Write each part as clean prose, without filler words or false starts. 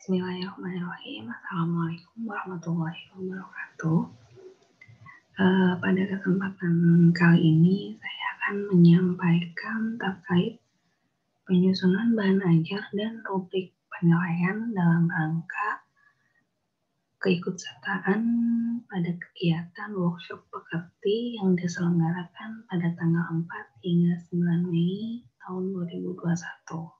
Bismillahirrahmanirrahim. Assalamualaikum warahmatullahi wabarakatuh. Pada kesempatan kali ini saya akan menyampaikan terkait penyusunan bahan ajar dan rubrik penilaian dalam rangka keikutsertaan pada kegiatan workshop pekerti yang diselenggarakan pada tanggal 4 hingga 9 Mei tahun 2021.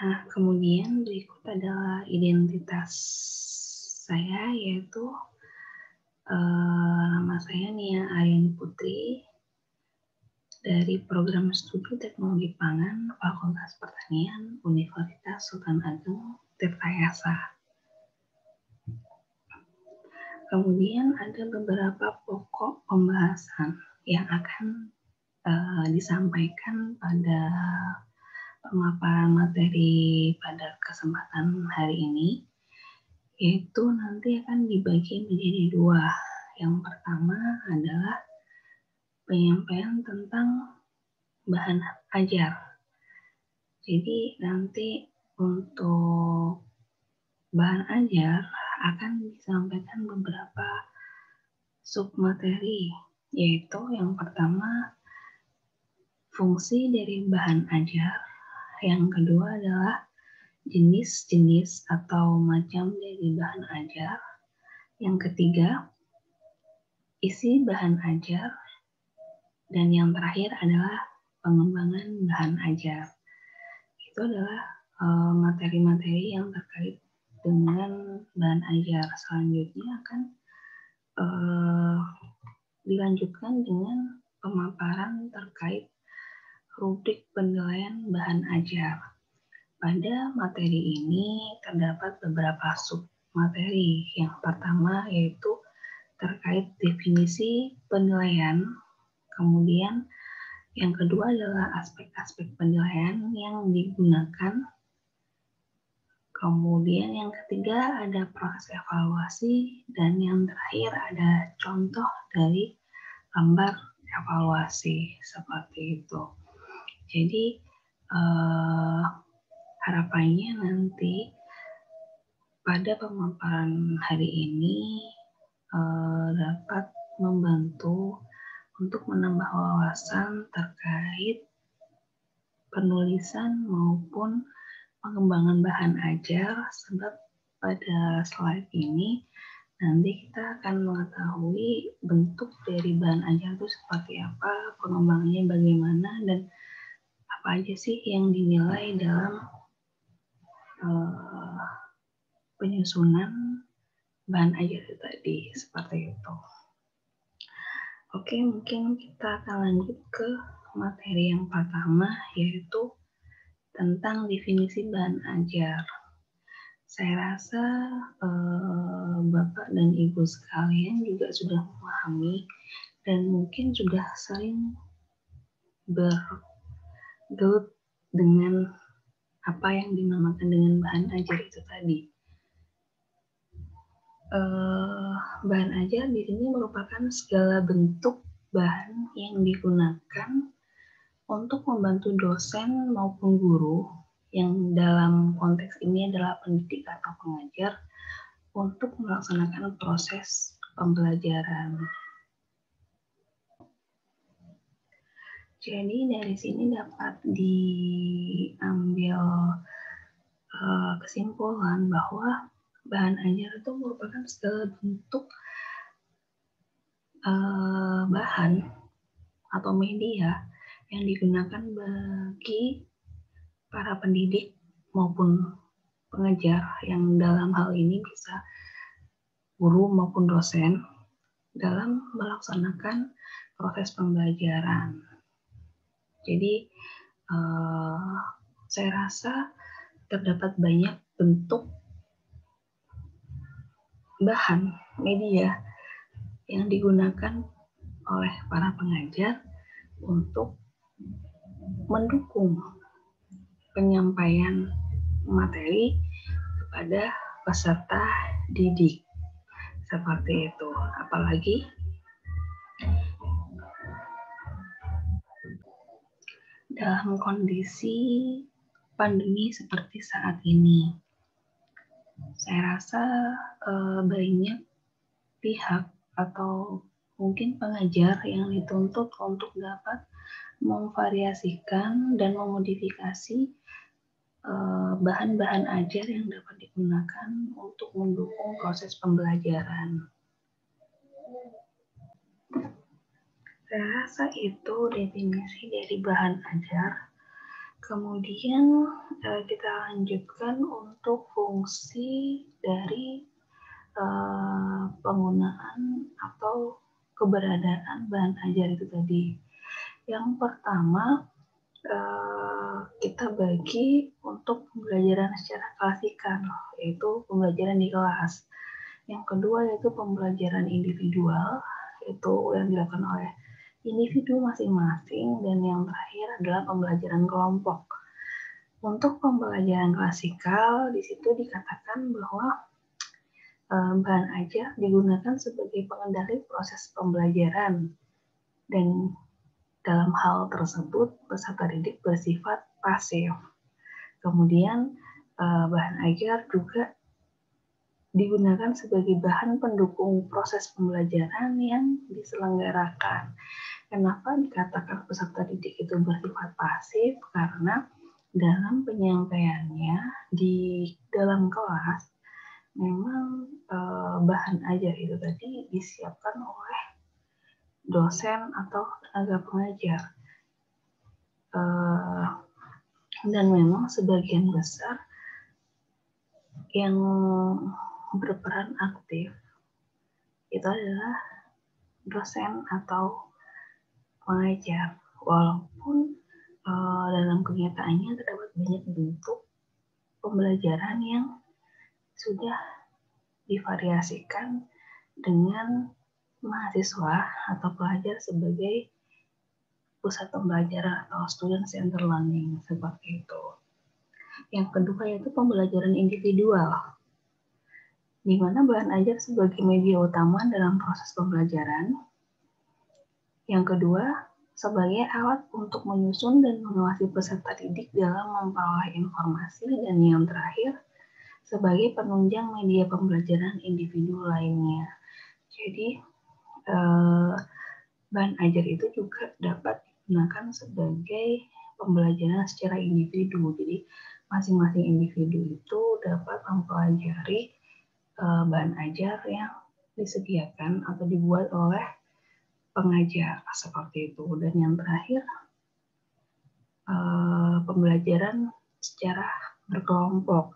Nah, kemudian berikut adalah identitas saya, yaitu nama saya Nia Aryani Putri dari Program Studi Teknologi Pangan Fakultas Pertanian Universitas Sultan Ageng Tirtayasa. Kemudian ada beberapa pokok pembahasan yang akan disampaikan pada pemaparan materi pada kesempatan hari ini, yaitu nanti akan dibagi menjadi dua. Yang pertama adalah penyampaian tentang bahan ajar. Jadi nanti untuk bahan ajar akan disampaikan beberapa submateri, yaitu yang pertama fungsi dari bahan ajar. Yang kedua adalah jenis-jenis atau macam dari bahan ajar. Yang ketiga, isi bahan ajar. Dan yang terakhir adalah pengembangan bahan ajar. Itu adalah materi-materi yang terkait dengan bahan ajar. Selanjutnya akan dilanjutkan dengan pemaparan terkait rubrik penilaian bahan ajar. Pada materi ini terdapat beberapa submateri. Yang pertama yaitu terkait definisi penilaian. Kemudian yang kedua adalah aspek-aspek penilaian yang digunakan. Kemudian yang ketiga ada proses evaluasi. Dan yang terakhir ada contoh dari lembar evaluasi, seperti itu. Jadi harapannya nanti pada pemaparan hari ini dapat membantu untuk menambah wawasan terkait penulisan maupun pengembangan bahan ajar, sebab pada slide ini nanti kita akan mengetahui bentuk dari bahan ajar itu seperti apa, pengembangannya bagaimana, dan apa aja sih yang dinilai dalam penyusunan bahan ajar itu tadi, seperti itu. Oke, mungkin kita akan lanjut ke materi yang pertama, yaitu tentang definisi bahan ajar. Saya rasa Bapak dan Ibu sekalian juga sudah memahami dan mungkin sudah sering bergelut dengan apa yang dinamakan dengan bahan ajar itu tadi. Bahan ajar di sini merupakan segala bentuk bahan yang digunakan untuk membantu dosen maupun guru, yang dalam konteks ini adalah pendidik atau pengajar, untuk melaksanakan proses pembelajaran. Jadi dari sini dapat diambil kesimpulan bahwa bahan ajar itu merupakan segala bentuk bahan atau media yang digunakan bagi para pendidik maupun pengajar, yang dalam hal ini bisa guru maupun dosen, dalam melaksanakan proses pembelajaran. Jadi saya rasa terdapat banyak bentuk bahan media yang digunakan oleh para pengajar untuk mendukung penyampaian materi kepada peserta didik, seperti itu. Apalagi dalam kondisi pandemi seperti saat ini. Saya rasa banyak pihak atau mungkin pengajar yang dituntut untuk dapat memvariasikan dan memodifikasi bahan-bahan ajar yang dapat digunakan untuk mendukung proses pembelajaran. Saya rasa itu definisi dari bahan ajar. Kemudian kita lanjutkan untuk fungsi dari penggunaan atau keberadaan bahan ajar itu tadi. Yang pertama, kita bagi untuk pembelajaran secara klasikal, yaitu pembelajaran di kelas. Yang kedua yaitu pembelajaran individual, yaitu yang dilakukan oleh individu masing-masing, dan yang terakhir adalah pembelajaran kelompok. Untuk pembelajaran klasikal, di situ dikatakan bahwa bahan ajar digunakan sebagai pengendali proses pembelajaran, dan dalam hal tersebut peserta didik bersifat pasif. Kemudian bahan ajar juga digunakan sebagai bahan pendukung proses pembelajaran yang diselenggarakan. Kenapa dikatakan peserta didik itu bersifat pasif? Karena dalam penyampaiannya di dalam kelas memang bahan ajar itu tadi disiapkan oleh dosen atau tenaga pengajar, dan memang sebagian besar yang berperan aktif itu adalah dosen atau pengajar, walaupun dalam kenyataannya terdapat banyak bentuk pembelajaran yang sudah divariasikan dengan mahasiswa atau pelajar sebagai pusat pembelajaran atau student center learning seperti itu. Yang kedua yaitu pembelajaran individual, di mana bahan ajar sebagai media utama dalam proses pembelajaran. Yang kedua, sebagai alat untuk menyusun dan mengawasi peserta didik dalam memperoleh informasi. Dan yang terakhir, sebagai penunjang media pembelajaran individu lainnya. Jadi, bahan ajar itu juga dapat digunakan sebagai pembelajaran secara individu. Jadi, masing-masing individu itu dapat mempelajari bahan ajar yang disediakan atau dibuat oleh pengajar seperti itu. Dan yang terakhir, pembelajaran secara berkelompok.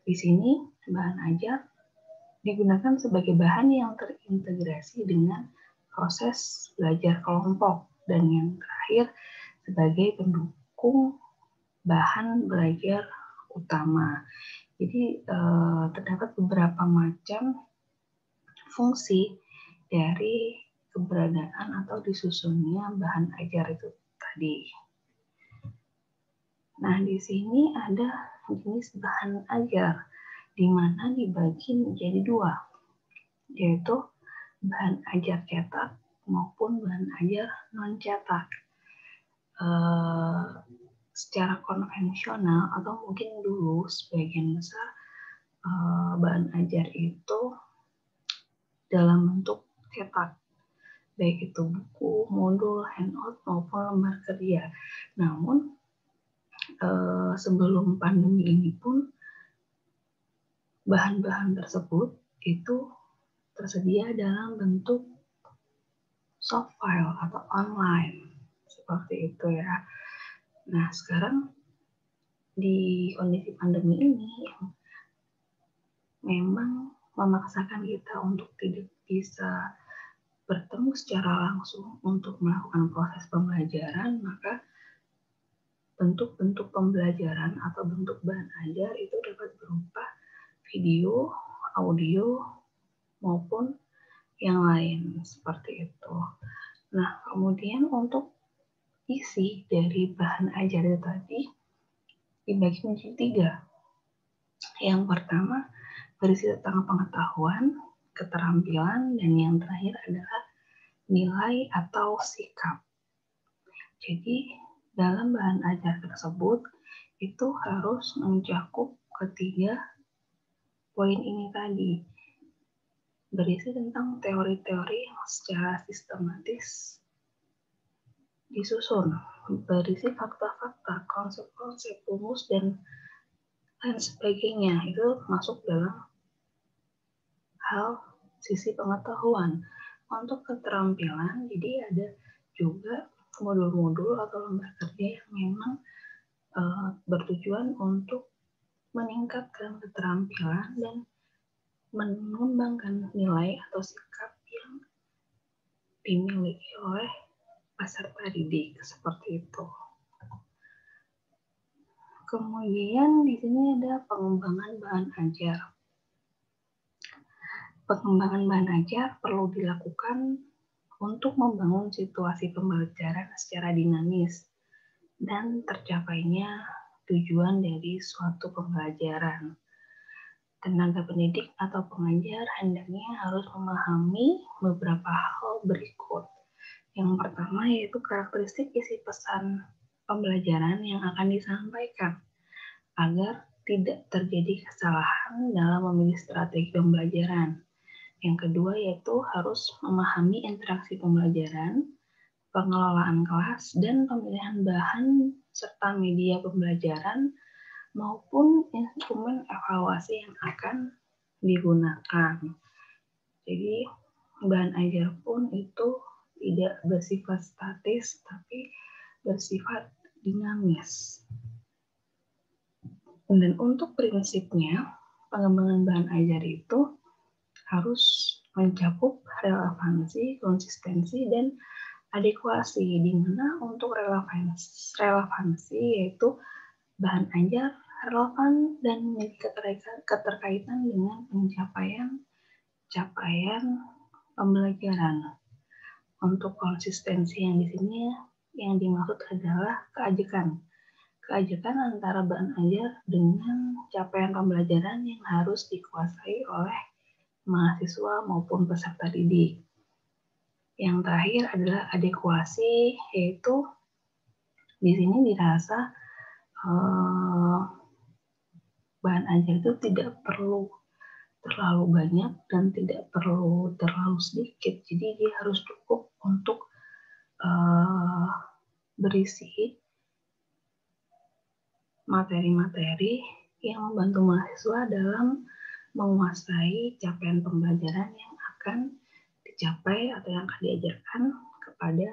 Di sini bahan ajar digunakan sebagai bahan yang terintegrasi dengan proses belajar kelompok. Dan yang terakhir sebagai pendukung bahan belajar utama. Jadi terdapat beberapa macam fungsi dari keberadaan atau disusunnya bahan ajar itu tadi. Nah, di sini ada jenis bahan ajar di mana dibagi menjadi dua, yaitu bahan ajar cetak maupun bahan ajar non-cetak. Secara konvensional atau mungkin dulu sebagian besar bahan ajar itu dalam bentuk cetak, baik itu buku, modul, handout maupun lembar kerja. Namun sebelum pandemi ini pun bahan-bahan tersebut itu tersedia dalam bentuk soft file atau online seperti itu ya. Nah, sekarang di kondisi pandemi ini yang memang memaksakan kita untuk tidak bisa bertemu secara langsung untuk melakukan proses pembelajaran, maka bentuk-bentuk pembelajaran atau bentuk bahan ajar itu dapat berupa video, audio, maupun yang lain seperti itu. Nah, kemudian untuk isi dari bahan ajar itu tadi dibagi menjadi 3. Yang pertama berisi tentang pengetahuan, keterampilan, dan yang terakhir adalah nilai atau sikap. Jadi dalam bahan ajar tersebut itu harus mencakup ketiga poin ini tadi, berisi tentang teori-teori yang secara sistematis disusun, berisi fakta-fakta, konsep-konsep, rumus, dan lain sebagainya. Itu masuk dalam hal sisi pengetahuan. Untuk keterampilan, jadi ada juga modul-modul atau lembar kerja yang memang bertujuan untuk meningkatkan keterampilan dan mengembangkan nilai atau sikap yang dimiliki oleh peserta didik, seperti itu. Kemudian di sini ada pengembangan bahan ajar. Pengembangan bahan ajar perlu dilakukan untuk membangun situasi pembelajaran secara dinamis dan tercapainya tujuan dari suatu pembelajaran. Tenaga pendidik atau pengajar hendaknya harus memahami beberapa hal berikut. Yang pertama yaitu karakteristik isi pesan pembelajaran yang akan disampaikan agar tidak terjadi kesalahan dalam memilih strategi pembelajaran. Yang kedua yaitu harus memahami interaksi pembelajaran, pengelolaan kelas, dan pemilihan bahan serta media pembelajaran maupun instrumen evaluasi yang akan digunakan. Jadi bahan ajar pun itu tidak bersifat statis tapi bersifat dinamis. Dan untuk prinsipnya, pengembangan bahan ajar itu harus mencakup relevansi, konsistensi, dan adekuasi, di mana untuk relevansi yaitu bahan ajar relevan dan memiliki keterkaitan dengan pencapaian pembelajaran. Untuk konsistensi yang di sini yang dimaksud adalah keajekan antara bahan ajar dengan capaian pembelajaran yang harus dikuasai oleh mahasiswa maupun peserta didik. Yang terakhir adalah adekuasi, yaitu di sini dirasa bahan ajar itu tidak perlu terlalu banyak dan tidak perlu terlalu sedikit. Jadi dia harus cukup untuk berisi materi-materi yang membantu mahasiswa dalam menguasai capaian pembelajaran yang akan dicapai atau yang akan diajarkan kepada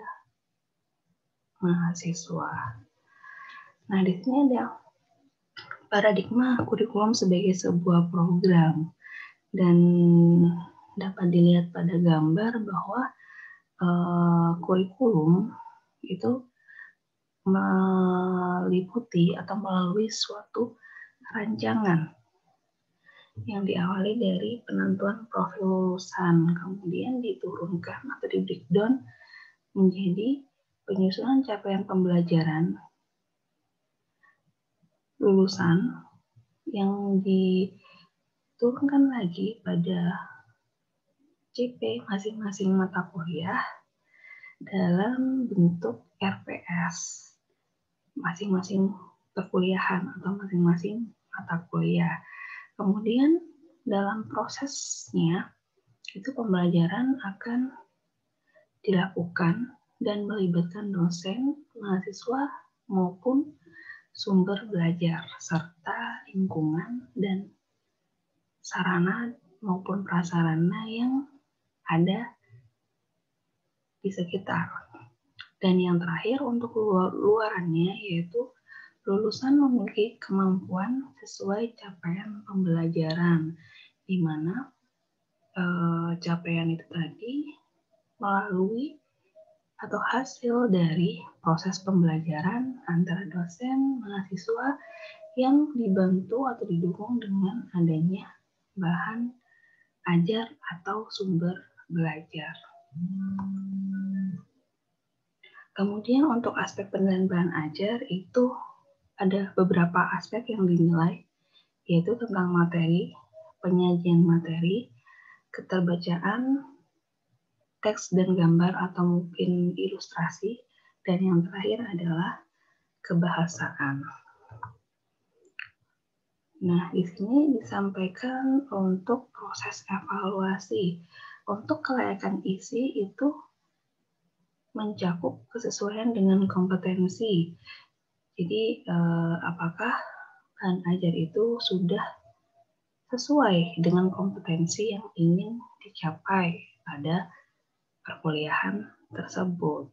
mahasiswa. Nah, di sini ada paradigma kurikulum sebagai sebuah program dan dapat dilihat pada gambar bahwa kurikulum itu meliputi atau melalui suatu rancangan yang diawali dari penentuan profil lulusan, kemudian diturunkan atau di breakdown menjadi penyusunan capaian pembelajaran lulusan yang diturunkan lagi pada CP masing-masing mata kuliah dalam bentuk RPS masing-masing perkuliahan atau masing-masing mata kuliah. Kemudian dalam prosesnya itu pembelajaran akan dilakukan dan melibatkan dosen, mahasiswa maupun sumber belajar serta lingkungan dan sarana maupun prasarana yang ada di sekitar. Dan yang terakhir untuk luarannya yaitu lulusan memiliki kemampuan sesuai capaian pembelajaran, di mana capaian itu tadi melalui atau hasil dari proses pembelajaran antara dosen, mahasiswa yang dibantu atau didukung dengan adanya bahan ajar atau sumber belajar. Kemudian untuk aspek penilaian bahan ajar itu ada beberapa aspek yang dinilai, yaitu tentang materi, penyajian materi, keterbacaan, teks dan gambar atau mungkin ilustrasi, dan yang terakhir adalah kebahasaan. Nah, di sini disampaikan untuk proses evaluasi. Untuk kelayakan isi itu mencakup kesesuaian dengan kompetensi. Jadi, apakah bahan ajar itu sudah sesuai dengan kompetensi yang ingin dicapai pada perkuliahan tersebut.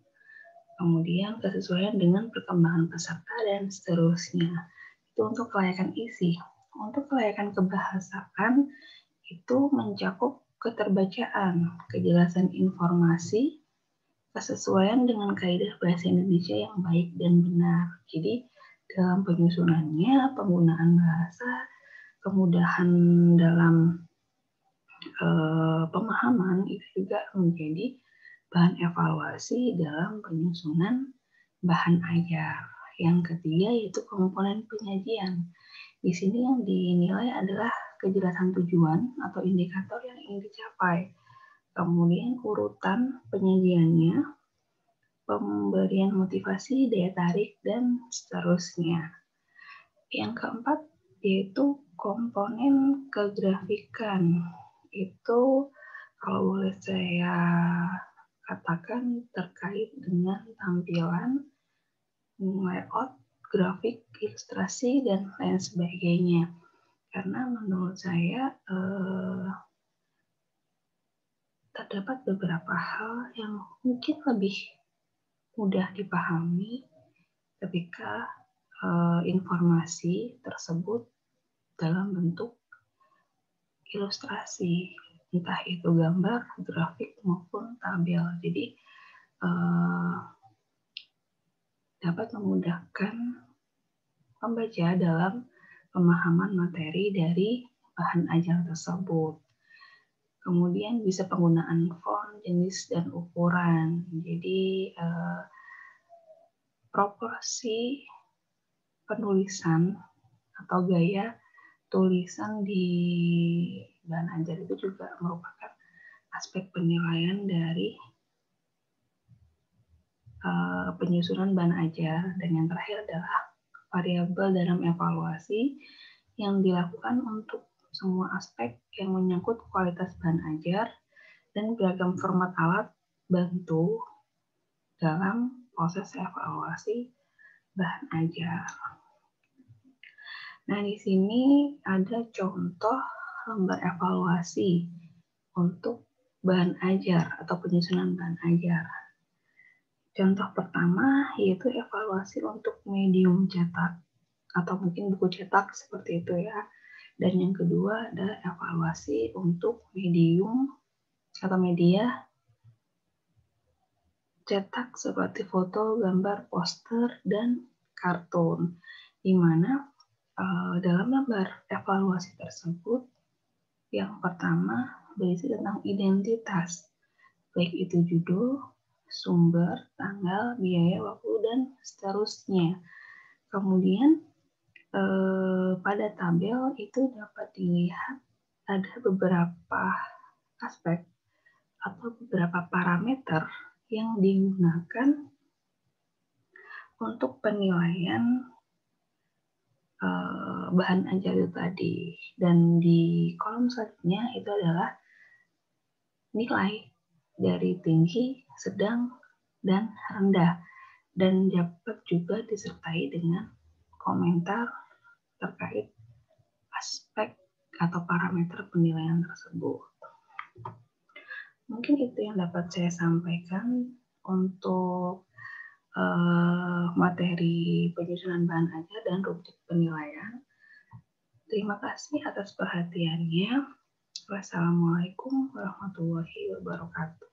Kemudian kesesuaian dengan perkembangan peserta dan seterusnya. Itu untuk kelayakan isi. Untuk kelayakan kebahasaan itu mencakup keterbacaan, kejelasan informasi, kesesuaian dengan kaidah bahasa Indonesia yang baik dan benar. Jadi dalam penyusunannya, penggunaan bahasa, kemudahan dalam pemahaman itu juga menjadi bahan evaluasi dalam penyusunan bahan ajar. Yang ketiga yaitu komponen penyajian. Di sini yang dinilai adalah kejelasan tujuan atau indikator yang ingin dicapai. Kemudian urutan penyajiannya, pemberian motivasi, daya tarik, dan seterusnya. Yang keempat yaitu komponen kegrafikan. Itu kalau boleh saya katakan terkait dengan tampilan, layout, grafik, ilustrasi, dan lain sebagainya. Karena menurut saya terdapat beberapa hal yang mungkin lebih mudah dipahami ketika informasi tersebut dalam bentuk ilustrasi, entah itu gambar, grafik, maupun tabel. Jadi dapat memudahkan pembaca dalam pemahaman materi dari bahan ajar tersebut. Kemudian bisa penggunaan font, jenis, dan ukuran. Jadi proporsi penulisan atau gaya tulisan di bahan ajar itu juga merupakan aspek penilaian dari penyusunan bahan ajar. Dan yang terakhir adalah variabel dalam evaluasi yang dilakukan untuk semua aspek yang menyangkut kualitas bahan ajar dan beragam format alat bantu dalam proses evaluasi bahan ajar. Nah, di sini ada contoh lembar evaluasi untuk bahan ajar atau penyusunan bahan ajar. Contoh pertama yaitu evaluasi untuk medium cetak atau mungkin buku cetak seperti itu ya. Dan yang kedua ada evaluasi untuk medium atau media cetak seperti foto, gambar, poster, dan kartun. Di mana dalam lembar evaluasi tersebut yang pertama berisi tentang identitas, baik itu judul, sumber, tanggal, biaya, waktu, dan seterusnya. Kemudian pada tabel itu dapat dilihat ada beberapa aspek atau beberapa parameter yang digunakan untuk penilaian bahan ajar itu tadi. Dan di kolom selanjutnya itu adalah nilai dari tinggi, sedang, dan rendah. Dan dapat juga disertai dengan komentar terkait aspek atau parameter penilaian tersebut. Mungkin itu yang dapat saya sampaikan untuk materi penyusunan bahan ajar dan rubrik penilaian. Terima kasih atas perhatiannya. Wassalamualaikum warahmatullahi wabarakatuh.